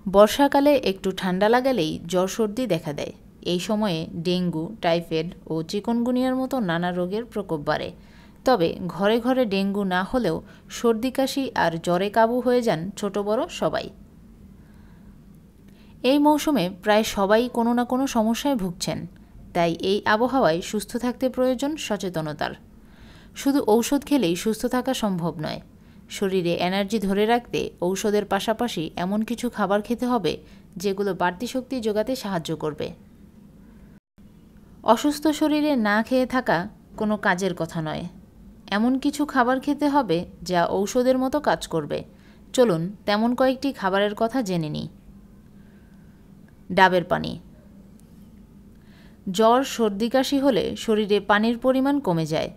বর্ষাকালে একটু ঠান্ডা লাগালেই জ্বর সর্দি দেখা দেয়। এই সময়ে ডেঙ্গু, টাইফয়েড ও চিকুনগুনিয়ার মতো নানা রোগের প্রকোপ বাড়ে। তবে ঘরে ঘরে ডেঙ্গু না হলেও সর্দি কাশি আর জ্বরে কাবু হয়ে যান ছোট বড় সবাই। এই মৌসুমে প্রায় সবাই কোনো না কোনো সমস্যায় ভুগছেন। তাই এই আবহাওয়ায় সুস্থ থাকতে প্রয়োজন সচেতনতার। শুধু ঔষধ খেলেই সুস্থ থাকা সম্ভব নয়। শরীরে এনার্জি ধরে রাখতে ঔষধের পাশাপাশি এমন কিছু খাবার খেতে হবে যেগুলো বাড়তি শক্তি যোগাতে সাহায্য করবে। অসুস্থ শরীরে না খেয়ে থাকা কোনো কাজের কথা নয়। এমন কিছু খাবার খেতে হবে যা ঔষধের মতো কাজ করবে। চলুন তেমন কয়েকটি খাবারের কথা জেনে নিই। ডাবের পানি। জ্বর, সর্দি, কাশি হলে শরীরে পানির পরিমাণ কমে যায়।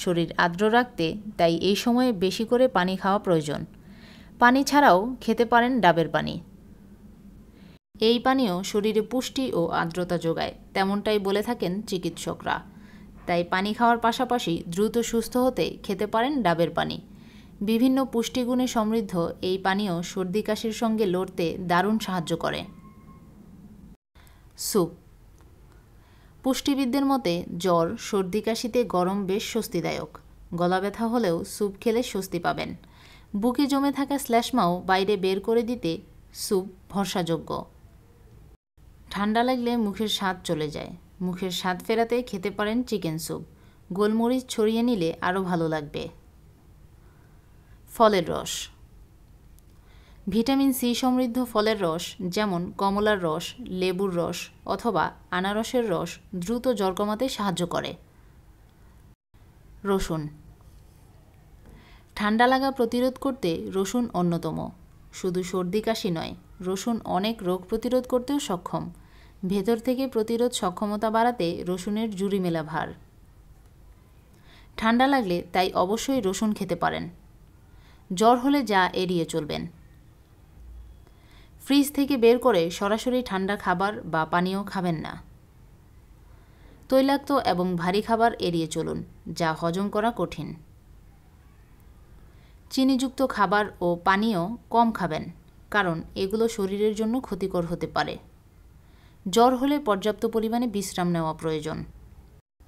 শরীর আর্দ্র রাখতে তাই এই সময়ে বেশি করে পানি খাওয়া প্রয়োজন। পানি ছাড়াও খেতে পারেন ডাবের পানি। এই পানীয় শরীরে পুষ্টি ও আর্দ্রতা যোগায়, তেমনটাই বলে থাকেন চিকিৎসকরা। তাই পানি খাওয়ার পাশাপাশি দ্রুত সুস্থ হতে খেতে পারেন ডাবের পানি। বিভিন্ন পুষ্টিগুণে সমৃদ্ধ এই পানীয় সর্দি কাশির সঙ্গে লড়তে দারুণ সাহায্য করে। স্যুপ। পুষ্টিবিদদের মতে জ্বর, সর্দি, কাশিতে গরম বেশ স্বস্তিদায়ক। গলা ব্যথা হলেও স্যুপ খেলে স্বস্তি পাবেন। বুকে জমে থাকা শ্লেষ্মাও বাইরে বের করে দিতে স্যুপ ভরসাযোগ্য। ঠান্ডা লাগলে মুখের স্বাদ চলে যায়। মুখের স্বাদ ফেরাতে খেতে পারেন চিকেন স্যুপ। গোলমরিচ ছড়িয়ে নিলে আরও ভালো লাগবে। ফলের রস। ভিটামিন সি সমৃদ্ধ ফলের রস যেমন কমলার রস, লেবুর রস অথবা আনারসের রস দ্রুত জ্বর কমাতে সাহায্য করে। রসুন। ঠান্ডা লাগা প্রতিরোধ করতে রসুন অন্যতম। শুধু সর্দি কাশি নয়, রসুন অনেক রোগ প্রতিরোধ করতেও সক্ষম। ভেতর থেকে প্রতিরোধ সক্ষমতা বাড়াতে রসুনের জুড়ি মেলা ভার। ঠান্ডা লাগলে তাই অবশ্যই রসুন খেতে পারেন। জ্বর হলে যা এড়িয়ে চলবেন। ফ্রিজ থেকে বের করে সরাসরি ঠান্ডা খাবার বা পানীয় খাবেন না। তৈলাক্ত এবং ভারী খাবার এড়িয়ে চলুন, যা হজম করা কঠিন। চিনিযুক্ত খাবার ও পানীয় কম খাবেন, কারণ এগুলো শরীরের জন্য ক্ষতিকর হতে পারে। জ্বর হলে পর্যাপ্ত পরিমাণে বিশ্রাম নেওয়া প্রয়োজন।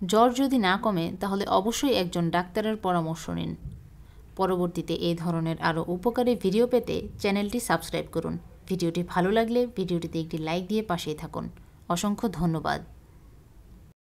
জ্বর যদি না কমে তাহলে অবশ্যই একজন ডাক্তারের পরামর্শ নিন। পরবর্তীতে এই ধরনের আরও উপকারী ভিডিও পেতে চ্যানেলটি সাবস্ক্রাইব করুন। ভিডিওটি ভালো লাগলে ভিডিওটিতে একটি লাইক দিয়ে পাশেই থাকুন। অসংখ্য ধন্যবাদ।